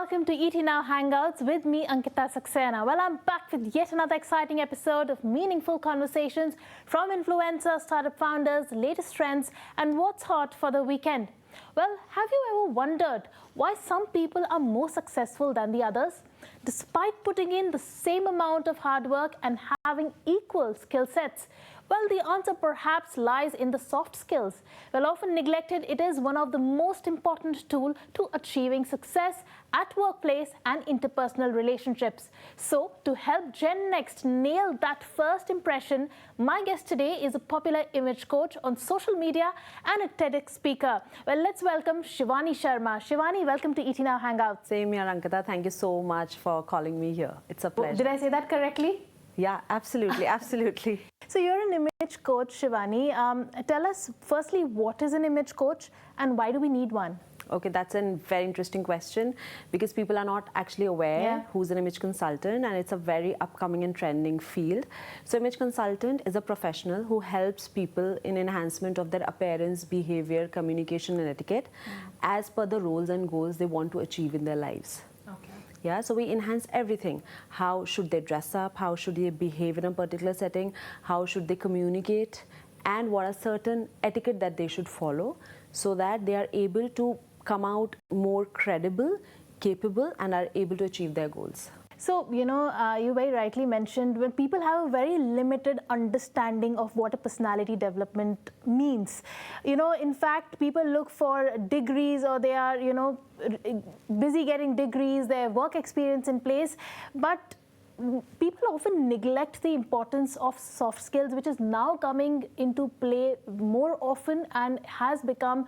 welcome to Now Hangouts with me, Ankita Saxena. Well, I'm back with yet another exciting episode of meaningful conversations from influencers, startup founders, latest trends, and what's hot for the weekend. Well, have you ever wondered why some people are more successful than the others, despite putting in the same amount of hard work and having equal skill sets? Well, the answer perhaps lies in the soft skills. Well, often neglected, it is one of the most important tools to achieving success at workplace and interpersonal relationships. So, to help Gen Next nail that first impression, my guest today is a popular image coach on social media and a TEDx speaker. Well, let's welcome Shivani Sharma. Shivani, welcome to Now Hangouts. Same here, Ankita. Thank you so much for calling me here. It's a pleasure. Did I say that correctly? Yeah, absolutely, absolutely. So you're an image coach, Shivani. Tell us, firstly, what is an image coach and why do we need one? Okay, that's a very interesting question because people are not actually aware who's an image consultant, and it's a very upcoming and trending field. So image consultant is a professional who helps people in enhancement of their appearance, behavior, communication and etiquette as per the roles and goals they want to achieve in their lives. Yeah, so we enhance everything. How should they dress up? How should they behave in a particular setting? How should they communicate? And what are certain etiquette that they should follow so that they are able to come out more credible, capable, and are able to achieve their goals. So, you very rightly mentioned when people have a very limited understanding of what a personality development means. In fact, people look for degrees or they are, busy getting degrees, their work experience in place. But people often neglect the importance of soft skills, which is now coming into play more often and has become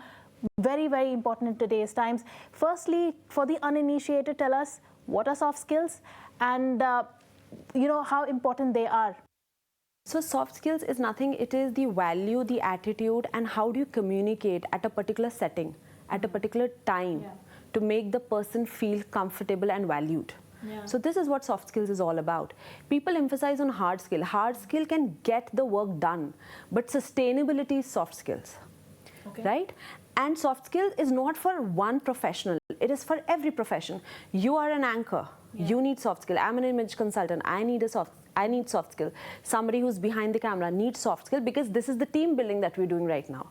very, very important in today's times. Firstly, for the uninitiated, tell us what are soft skills and how important they are. So soft skills is nothing. It is the value, the attitude, and how do you communicate at a particular setting, at a particular time to make the person feel comfortable and valued. So this is what soft skills is all about. People emphasize on hard skill. Hard skill can get the work done, but sustainability is soft skills, right? And soft skills is not for one professional. It is for every profession. You are an anchor. You need soft skill. I'm an image consultant. I need soft skill. Somebody who's behind the camera needs soft skill because this is the team building that we're doing right now.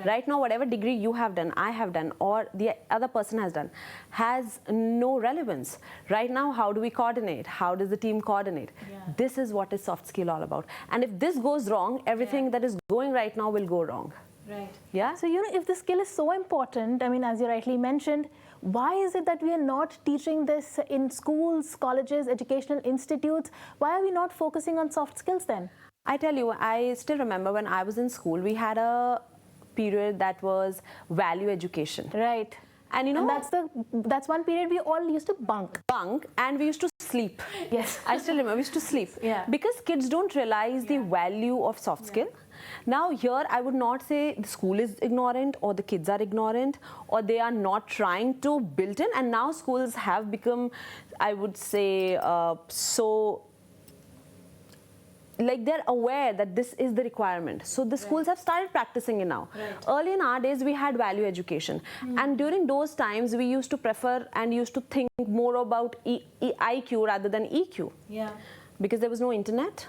Right now, whatever degree you have done, I have done, or the other person has done, has no relevance. Right now, how do we coordinate? How does the team coordinate? This is what is soft skill all about. And if this goes wrong, everything that is going right now will go wrong. Right. Yeah. So, if the skill is so important, I mean, as you rightly mentioned, why is it that we are not teaching this in schools, colleges, educational institutes? Why are we not focusing on soft skills then? I tell you, I still remember when I was in school, we had a period that was value education. Right. And that's one period we all used to bunk. And we used to sleep. Yes. I still remember we used to sleep. Because kids don't realize the value of soft skill. Now here I would not say the school is ignorant or the kids are ignorant or they are not trying to build in, and now schools have become, I would say, like they're aware that this is the requirement. So the schools have started practicing it now. Early in our days, we had value education. And during those times, we used to prefer and used to think more about IQ rather than EQ. Because there was no internet.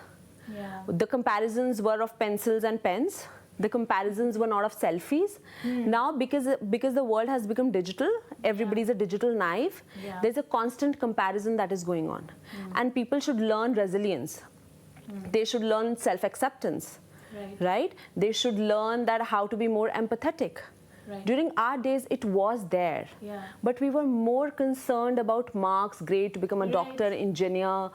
The comparisons were of pencils and pens. The comparisons were not of selfies. Now, because the world has become digital, everybody's a digital knife, there's a constant comparison that is going on. And people should learn resilience. They should learn self-acceptance, right? They should learn that how to be more empathetic. During our days, it was there. But we were more concerned about marks, grade to become a doctor, engineer,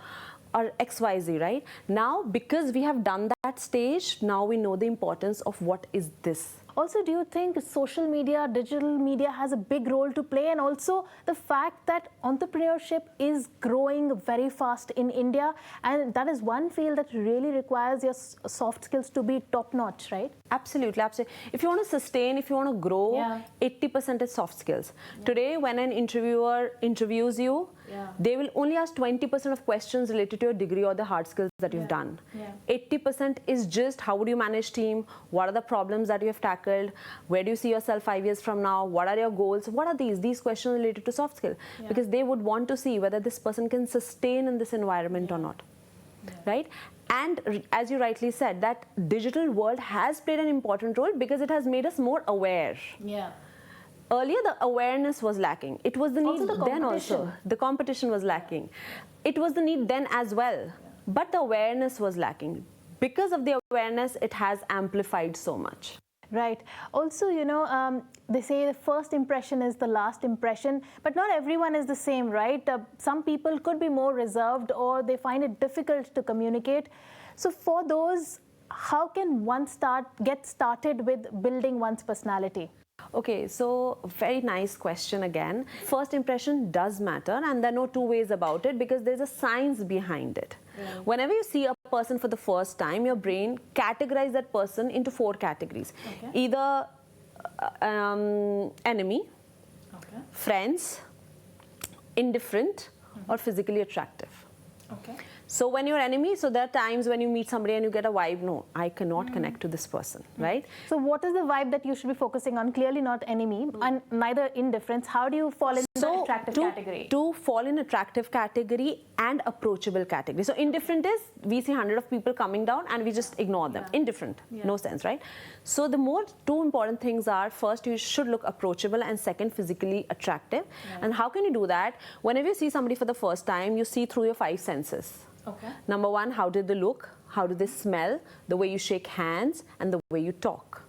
or XYZ, right? Now, because we have done that stage, now we know the importance of what is this. Also, do you think social media, digital media has a big role to play, and also the fact that entrepreneurship is growing very fast in India, and that is one field that really requires your soft skills to be top-notch, right? Absolutely, absolutely. If you want to sustain, if you want to grow, 80% is soft skills. Today, when an interviewer interviews you, They will only ask 20% of questions related to your degree or the hard skills that you've done. 80% is just how would you manage team, what are the problems that you have tackled, where do you see yourself 5 years from now, what are your goals, what are these questions related to soft skill, because they would want to see whether this person can sustain in this environment or not. Right? And as you rightly said, that digital world has played an important role because it has made us more aware. Earlier, the awareness was lacking. It was the need then also. The competition was lacking. It was the need then as well. But the awareness was lacking. Because of the awareness, it has amplified so much. Right. Also, you know, they say the first impression is the last impression, but not everyone is the same, right? Some people could be more reserved or they find it difficult to communicate. So for those, how can one get started with building one's personality? Okay, so very nice question again. First impression does matter, and there are no two ways about it because there's a science behind it. Whenever you see a person for the first time, your brain categorizes that person into 4 categories. Either enemy, friends, indifferent, or physically attractive. So when you're enemy, so there are times when you meet somebody and you get a vibe, no, I cannot connect to this person, right? So what is the vibe that you should be focusing on? Clearly not enemy and neither indifference. How do you fall in the attractive category? To fall in attractive category and approachable category. So indifferent is, we see 100 of people coming down and we just ignore them. Indifferent, no sense, right? So the more 2 important things are, first, you should look approachable, and second, physically attractive. And how can you do that? Whenever you see somebody for the first time, you see through your 5 senses. Number 1, how did they look? How do they smell? The way you shake hands and the way you talk.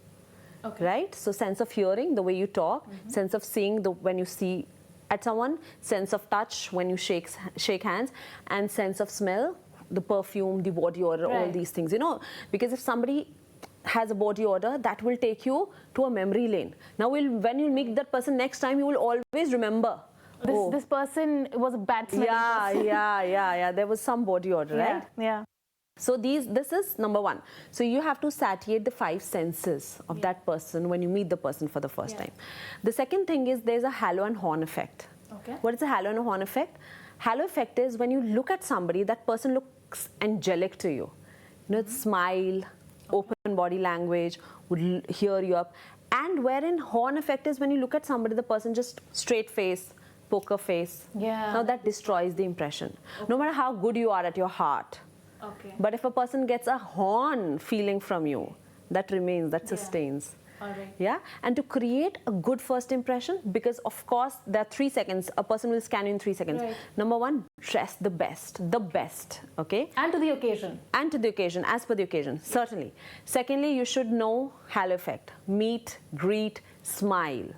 Right? So sense of hearing, the way you talk, sense of seeing, when you see at someone, sense of touch when you shake hands, and sense of smell, the perfume, the body odor, all these things, you know, because if somebody has a body odor, that will take you to a memory lane. Now, when you meet that person next time, you will always remember. This person was a bad smelling person. Yeah. There was some body odor, right? Yeah. So this is number 1. So you have to satiate the 5 senses of that person when you meet the person for the first time. The second thing is there's a halo and horn effect. What is a halo and horn effect? Halo effect is when you look at somebody, that person looks angelic to you. You know, smile, open body language, would hear you up. And wherein horn effect is when you look at somebody, the person just straight face, poker face. Now that destroys the impression. No matter how good you are at your heart. But if a person gets a horn feeling from you, that remains, that sustains. Yeah, and to create a good first impression, because of course there are 3 seconds, a person will scan you in 3 seconds. Number 1, dress the best, okay? And to the occasion. And to the occasion, as per the occasion, certainly. Secondly, you should know halo effect, meet, greet, smile.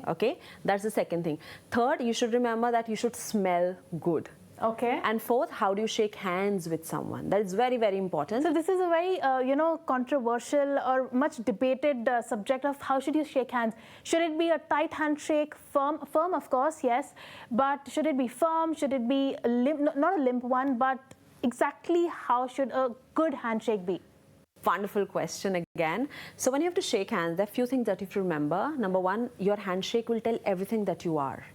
Okay, that's the second thing. Third, you should remember that you should smell good. And fourth, how do you shake hands with someone? That is very, very important. So this is a very, controversial or much debated subject of how should you shake hands. Should it be a tight handshake, firm of course, yes, but should it be firm? Should it be not a limp one, but exactly how should a good handshake be? Wonderful question again. So when you have to shake hands, there are a few things that you have to remember. Number 1, your handshake will tell everything that you are.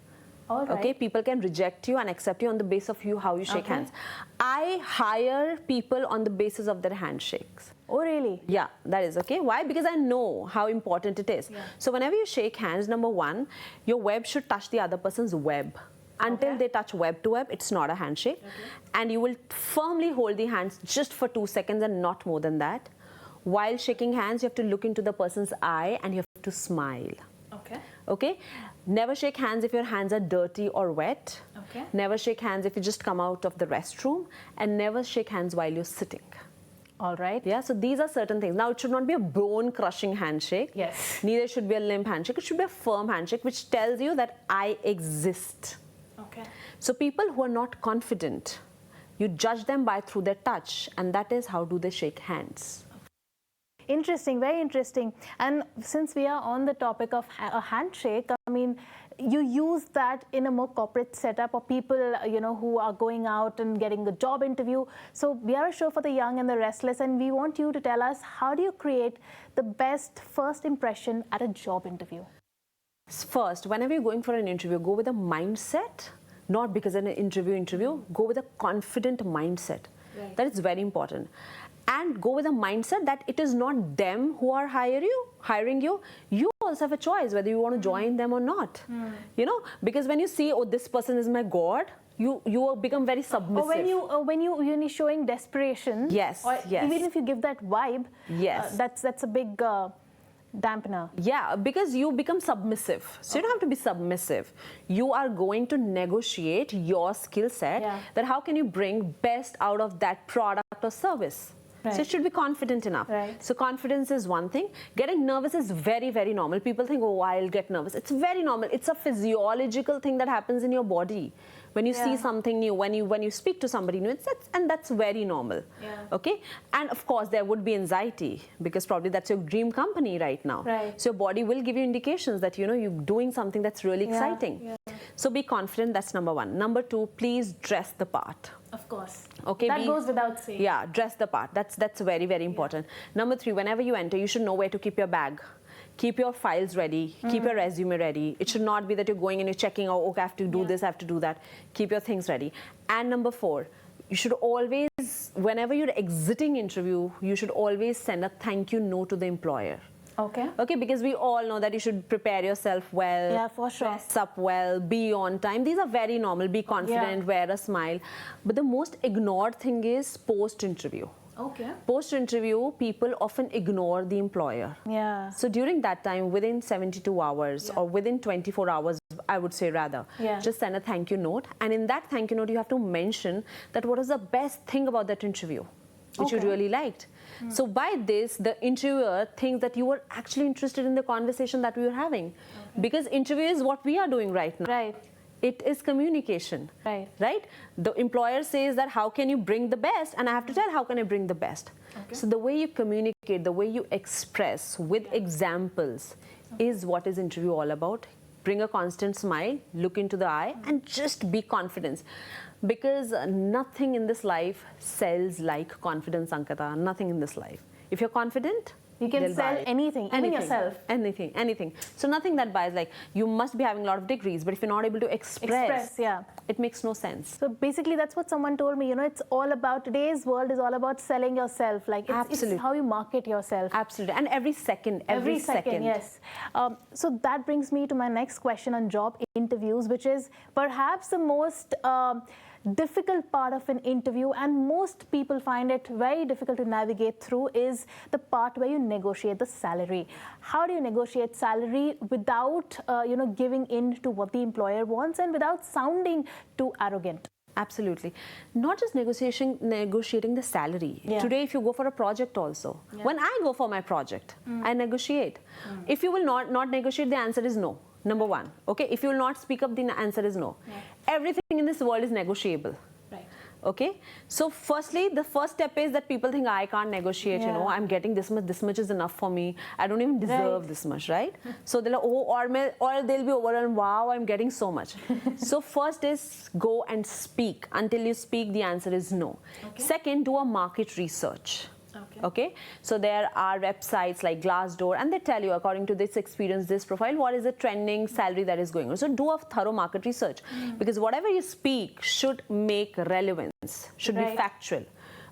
Okay, people can reject you and accept you on the basis of how you shake hands. I hire people on the basis of their handshakes. Oh, really? Yeah, that is okay. Why? Because I know how important it is. So whenever you shake hands, number 1, your web should touch the other person's web. Until they touch web to web, it's not a handshake. And you will firmly hold the hands just for 2 seconds and not more than that. While shaking hands, you have to look into the person's eye and you have to smile. Okay? Never shake hands if your hands are dirty or wet. Never shake hands if you just come out of the restroom. And never shake hands while you're sitting. All right. Yeah, so these are certain things. Now, it should not be a bone-crushing handshake. Yes. Neither should be a limp handshake. It should be a firm handshake, which tells you that I exist. So people who are not confident, you judge them through their touch, and that is how do they shake hands. Interesting, very interesting. And since we are on the topic of a handshake, I mean, you use that in a more corporate setup or people, who are going out and getting a job interview. So we are a show for the young and the restless, and we want you to tell us, how do you create the best first impression at a job interview? First, whenever you're going for an interview, go with a mindset not because an interview. Go with a confident mindset. Right. That is very important. And go with a mindset that it is not them who are hiring you. You also have a choice whether you want to join them or not. You know, because when you see, oh, this person is my God, you will become very submissive. Or when you're showing desperation. Yes, or yes. even if you give that vibe. Yes. That's a big dampener. Yeah, because you become submissive. So you don't have to be submissive. You are going to negotiate your skill set, that how can you bring best out of that product or service. Right. So you should be confident enough. Right. So confidence is one thing. Getting nervous is very, very normal. People think, oh, I'll get nervous. It's very normal. It's a physiological thing that happens in your body. When you see something new, when you speak to somebody new, that's very normal. Okay? And of course, there would be anxiety because probably that's your dream company right now. Right. So your body will give you indications that, you know, you're doing something that's really exciting. Yeah. So be confident, that's number one. Number two, please dress the part. Of course. Okay, that goes without saying. Yeah, dress the part. That's very, very important. Number three, whenever you enter, you should know where to keep your bag. Keep your files ready. Keep your resume ready. It should not be that you're going and you're checking, oh, okay, I have to do this, I have to do that. Keep your things ready. And number four, you should always, whenever you're exiting interview, you should always send a thank you note to the employer. Okay. Okay, because we all know that you should prepare yourself well. Yeah, for sure. Dress up well, be on time. These are very normal. Be confident, wear a smile. But the most ignored thing is post-interview. Okay. Post-interview, people often ignore the employer. Yeah. So during that time, within 72 hours or within 24 hours, I would say rather, just send a thank you note. And in that thank you note, you have to mention that what is the best thing about that interview, which you really liked. So by this, the interviewer thinks that you were actually interested in the conversation that we were having. Because interview is what we are doing right now. Right. It is communication. Right. Right? The employer says that how can you bring the best? And I have to tell how can I bring the best. So the way you communicate, the way you express with examples is what is interview all about. Bring a constant smile, look into the eye, and just be confident. Because nothing in this life sells like confidence, Ankita. Nothing in this life. If you're confident, you can sell anything, even yourself. Anything. So nothing that buys, like, you must be having a lot of degrees, but if you're not able to express, it makes no sense. So basically, that's what someone told me. You know, it's all about, today's world is all about selling yourself. Like, it's how you market yourself. Absolutely. And every second. Yes. So that brings me to my next question on job interviews, which is perhaps the most difficult part of an interview, and most people find it very difficult to navigate through, is the part where you negotiate the salary. How do you negotiate salary without giving in to what the employer wants and without sounding too arrogant? Absolutely. Not just negotiating the salary. Today, if you go for a project also, when I go for my project, I negotiate. If you will not negotiate, the answer is no. Number one. Okay, if you will not speak up, the answer is no. Everything in this world is negotiable. Right. Okay, so firstly, the first step is that people think, I can't negotiate, you know, I'm getting this much is enough for me, I don't even deserve this much, right? So they're like, oh, or they'll be overwhelmed, wow, I'm getting so much. So first is go and speak. Until you speak, the answer is no. Second, do a market research. Okay, so there are websites like Glassdoor, and they tell you, according to this experience, this profile, what is the trending salary that is going on. So do a thorough market research, because whatever you speak should make relevance, should be factual.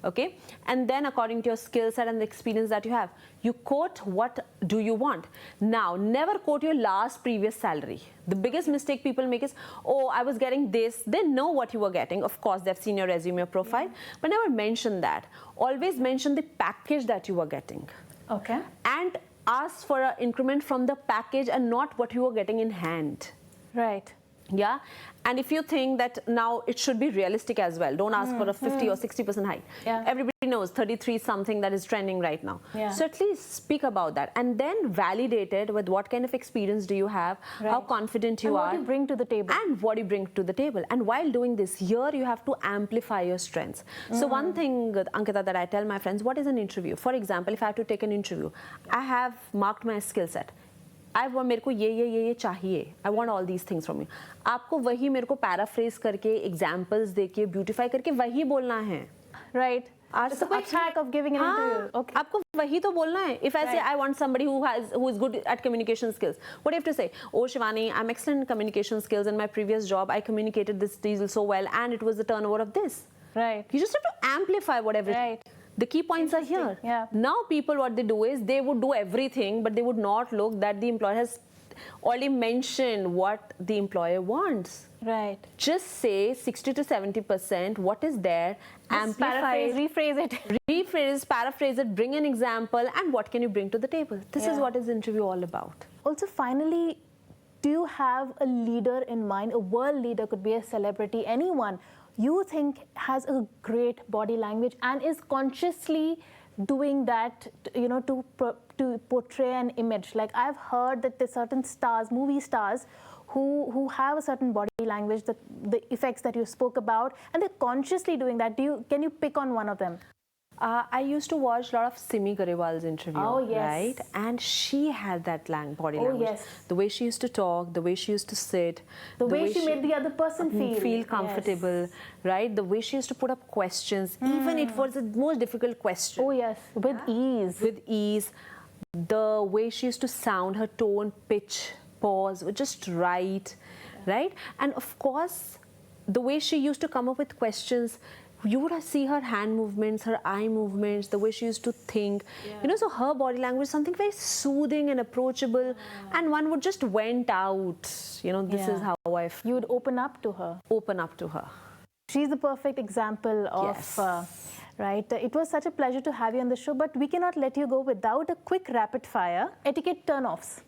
Okay, and then according to your skill set and the experience that you have, you quote what do you want. Now, never quote your previous salary. The biggest mistake people make is, oh, I was getting this. They know what you were getting. Of course, they've seen your resume or profile, but never mention that. Always mention the package that you were getting. Okay. And ask for an increment from the package and not what you were getting in hand. Right. Yeah, and if you think that now it should be realistic as well, don't ask for a 50 or 60% hike. Everybody knows 33 is something that is trending right now. So at least speak about that, and then validate it with what kind of experience do you have, how confident you are, what you bring to the table. And what you bring to the table. And while doing this, here you have to amplify your strengths. So one thing, Ankita, that I tell my friends, what is an interview? For example, if I have to take an interview, I have marked my skill set. मेरे को ये चाहिए. I want all these things from you. आपको वही मेरे को paraphrase करके, examples देके, ब्यूटिफाई करके वही बोलना है. Right. It's a quick hack of giving an interview. Okay. आपको वही तो बोलना है. If I say I want somebody who is good at communication skills, what do you have to say? Oh Shivani, I'm excellent in communication skills. In my previous job, I communicated this deal so well, and it was the turnover of this. Right. You just have to amplify whatever. Right. The key points are here. Yeah. Now people, what they do is they would do everything, but they would not look that the employer has already mentioned what the employer wants. Right. Just say 60 to 70% what is there, amplify, rephrase it. Rephrase, paraphrase it, bring an example, and what can you bring to the table. This is what is interview all about. Also, finally, do you have a leader in mind? A world leader, could be a celebrity, anyone you think has a great body language and is consciously doing that, you know, to portray an image. Like, I've heard that there's certain stars, movie stars, who have a certain body language, the effects that you spoke about, and they're consciously doing that. Can you pick on one of them? I used to watch a lot of Simi Garewal's interview, right? And she had that body language. Yes. The way she used to talk, the way she used to sit. The way she made the other person feel comfortable, right? The way she used to put up questions, even it was the most difficult question. Oh yes, with ease. With ease. The way she used to sound, her tone, pitch, pause, were just right? And of course, the way she used to come up with questions, you would see her hand movements, her eye movements, the way she used to think. You know, so her body language, something very soothing and approachable, and one would just went out. You know, this is how I feel. You would open up to her. Open up to her. She's the perfect example of, right? It was such a pleasure to have you on the show, but we cannot let you go without a quick rapid fire. Etiquette turn-offs.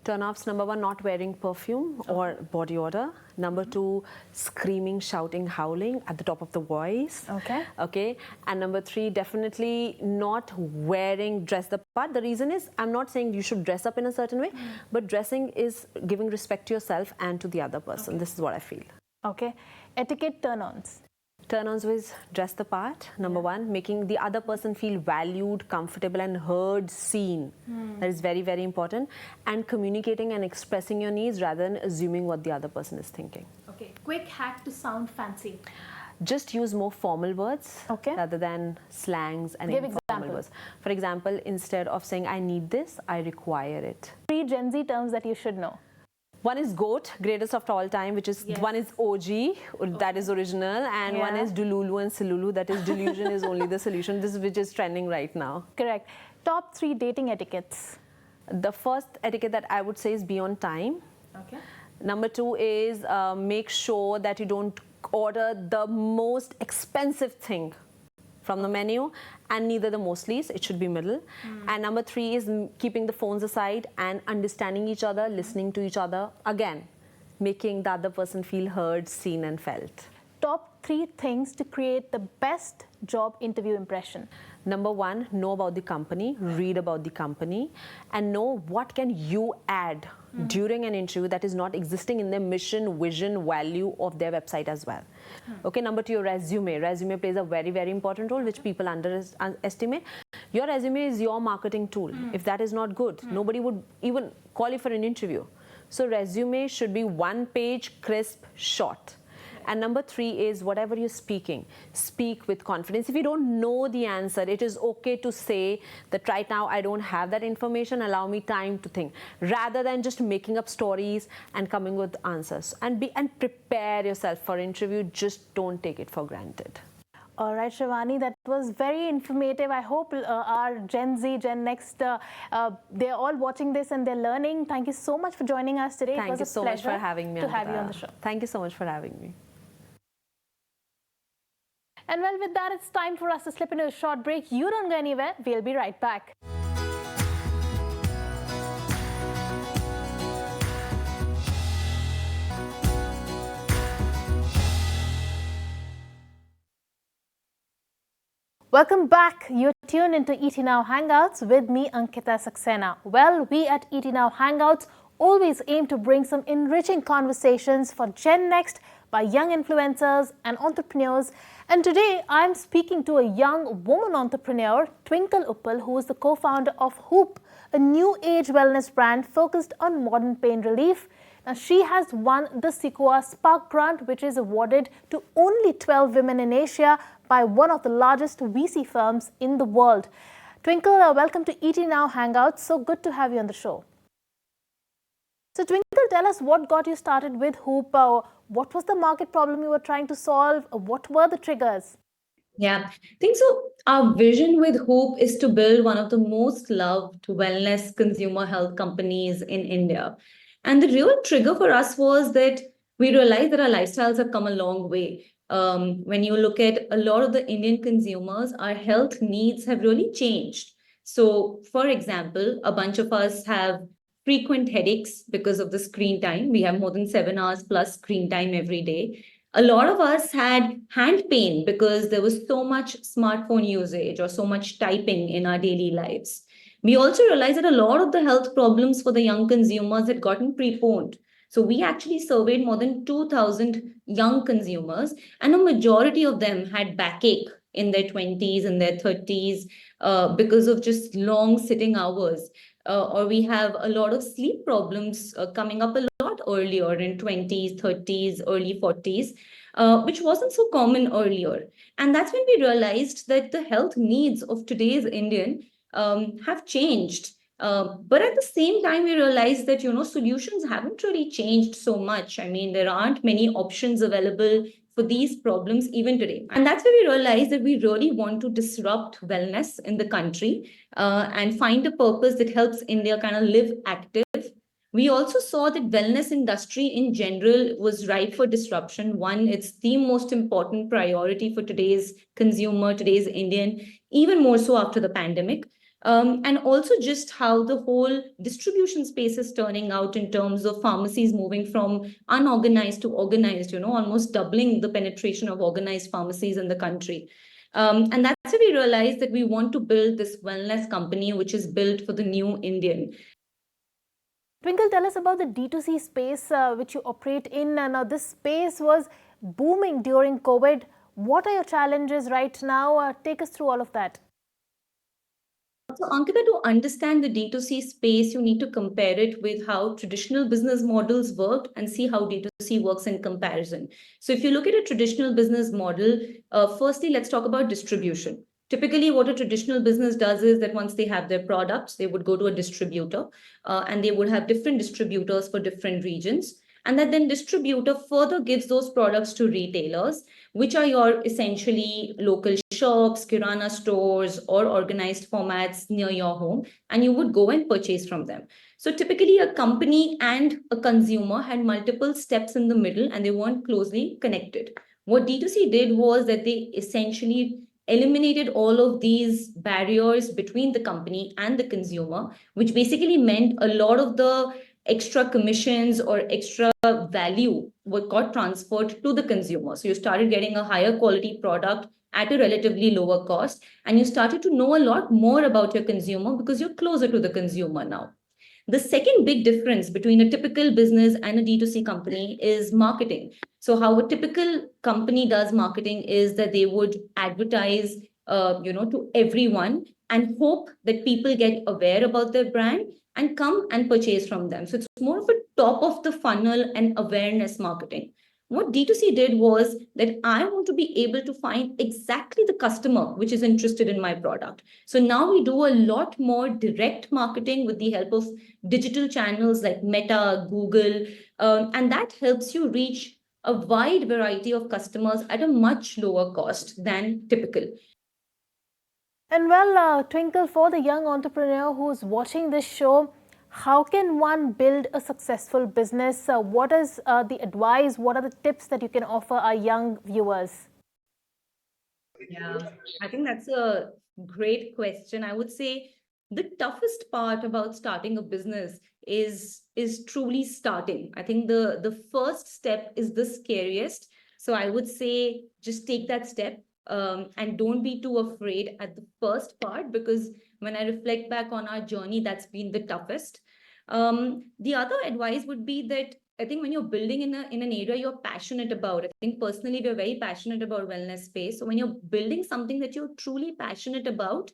Turn-offs, number 1, not wearing perfume or body odor. Number 2, screaming, shouting, howling at the top of the voice. Okay. And number 3, definitely not wearing dress the part. The reason is, I'm not saying you should dress up in a certain way, but dressing is giving respect to yourself and to the other person. This is what I feel. Okay. Etiquette turn-ons. Turn-ons was dress the part, number 1, making the other person feel valued, comfortable and heard, seen. That is very, very important. And communicating and expressing your needs rather than assuming what the other person is thinking. Okay. Quick hack to sound fancy. Just use more formal words rather than slangs and informal words. For example, instead of saying, I need this, I require it. 3 Gen Z terms that you should know. One is GOAT, greatest of all time, which is one is OG, that is original, and one is Dululu and Silulu, that is delusion is only the solution. This is which is trending right now. Correct. Top 3 dating etiquettes. The first etiquette that I would say is be on time. Okay. Number 2 is make sure that you don't order the most expensive thing from the menu, and neither the most least, it should be middle. And number 3 is keeping the phones aside and understanding each other, listening to each other. Again, making the other person feel heard, seen and felt. Top 3 things to create the best job interview impression. Number 1, know about the company, read about the company, and know what can you add during an interview that is not existing in their mission, vision, value of their website as well. Okay, number 2, your resume. Resume plays a very, very important role, which people underestimate. Your resume is your marketing tool. If that is not good, nobody would even call you for an interview. So resume should be 1 page, crisp, short. And number 3 is whatever you're speaking, speak with confidence. If you don't know the answer, it is okay to say that right now I don't have that information, allow me time to think, rather than just making up stories and coming with answers. And prepare yourself for interview, just don't take it for granted. All right, Shivani, that was very informative. I hope our Gen Z, Gen Next, they're all watching this and they're learning. Thank you so much for joining us today. It was a pleasure to have you on the show. Thank you so much for having me. And well, with that, it's time for us to slip into a short break. You don't go anywhere. We'll be right back. Welcome back. You're tuned into ET Now Hangouts with me, Ankita Saxena. Well, we at ET Now Hangouts always aim to bring some enriching conversations for Gen Next by young influencers and entrepreneurs. And today, I'm speaking to a young woman entrepreneur, Twinkle Uppal, who is the co-founder of Hoop, a new age wellness brand focused on modern pain relief. Now, she has won the Sequoia Spark Grant, which is awarded to only 12 women in Asia by one of the largest VC firms in the world. Twinkle, welcome to ET Now Hangouts. So good to have you on the show. So Twinkle, tell us what got you started with Hoop. What was the market problem you were trying to solve? What were the triggers? Yeah, I think so. Our vision with Hoop is to build one of the most loved wellness consumer health companies in India. And the real trigger for us was that we realized that our lifestyles have come a long way. When you look at a lot of the Indian consumers, our health needs have really changed. So, for example, a bunch of us have frequent headaches because of the screen time. We have more than 7 hours plus screen time every day. A lot of us had hand pain because there was so much smartphone usage or so much typing in our daily lives. We also realized that a lot of the health problems for the young consumers had gotten preponed. So we actually surveyed more than 2,000 young consumers, and a majority of them had backache in their 20s and their 30s because of just long sitting hours. Or we have a lot of sleep problems coming up a lot earlier in 20s, 30s, early 40s, which wasn't so common earlier. And that's when we realized that the health needs of today's Indian have changed. But at the same time, we realized that, solutions haven't really changed so much. I mean, there aren't many options available for these problems even today. And that's where we realized that we really want to disrupt wellness in the country and find a purpose that helps India kind of live active. We also saw that wellness industry in general was ripe for disruption. One, it's the most important priority for today's consumer, today's Indian, even more so after the pandemic. And also just how the whole distribution space is turning out in terms of pharmacies moving from unorganized to organized, almost doubling the penetration of organized pharmacies in the country. And that's why we realized that we want to build this wellness company, which is built for the new Indian. Twinkle, tell us about the D2C space which you operate in. Now, this space was booming during COVID. What are your challenges right now? Take us through all of that. So, Ankita, to understand the D2C space, you need to compare it with how traditional business models worked and see how D2C works in comparison. So, if you look at a traditional business model, firstly, let's talk about distribution. Typically, what a traditional business does is that once they have their products, they would go to a distributor and they would have different distributors for different regions. And that then distributor further gives those products to retailers, which are your essentially local shops, kirana stores, or organized formats near your home, and you would go and purchase from them. So typically, a company and a consumer had multiple steps in the middle and they weren't closely connected. What D2C did was that they essentially eliminated all of these barriers between the company and the consumer, which basically meant a lot of the extra commissions or extra value what got transferred to the consumer. So you started getting a higher quality product at a relatively lower cost, and you started to know a lot more about your consumer because you're closer to the consumer now. The second big difference between a typical business and a D2C company is marketing. So how a typical company does marketing is that they would advertise, to everyone and hope that people get aware about their brand and come and purchase from them. So it's more of a top of the funnel and awareness marketing. What D2C did was that I want to be able to find exactly the customer which is interested in my product. So now we do a lot more direct marketing with the help of digital channels like Meta, Google, and that helps you reach a wide variety of customers at a much lower cost than typical. And well, Twinkle, for the young entrepreneur who's watching this show, how can one build a successful business? What is the advice? What are the tips that you can offer our young viewers? Yeah, I think that's a great question. I would say the toughest part about starting a business is truly starting. I think the first step is the scariest. So I would say just take that step and don't be too afraid at the first part, because when I reflect back on our journey, that's been the toughest. The other advice would be that I think when you're building in an area you're passionate about, I think personally we're very passionate about wellness space. So when you're building something that you're truly passionate about,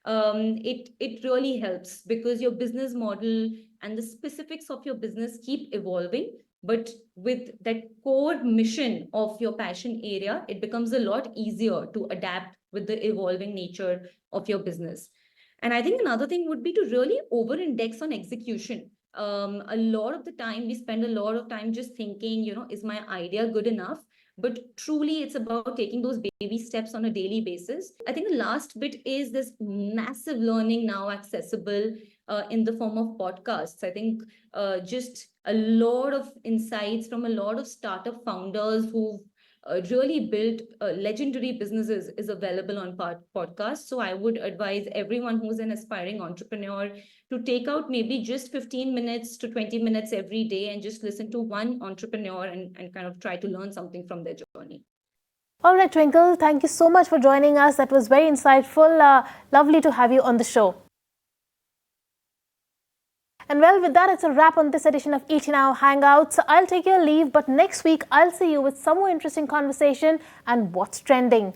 it really helps because your business model and the specifics of your business keep evolving. But with that core mission of your passion area, it becomes a lot easier to adapt with the evolving nature of your business. And I think another thing would be to really over-index on execution. A lot of the time, we spend a lot of time just thinking, is my idea good enough? But truly, it's about taking those baby steps on a daily basis. I think the last bit is this massive learning now accessible in the form of podcasts. I think just a lot of insights from a lot of startup founders who've really built legendary businesses is available on podcasts. So I would advise everyone who's an aspiring entrepreneur to take out maybe just 15 minutes to 20 minutes every day and just listen to one entrepreneur and kind of try to learn something from their journey. All right, Twinkle, thank you so much for joining us. That was very insightful. Lovely to have you on the show. And well, with that, it's a wrap on this edition of Now Hangouts. I'll take your leave, but next week I'll see you with some more interesting conversation and what's trending.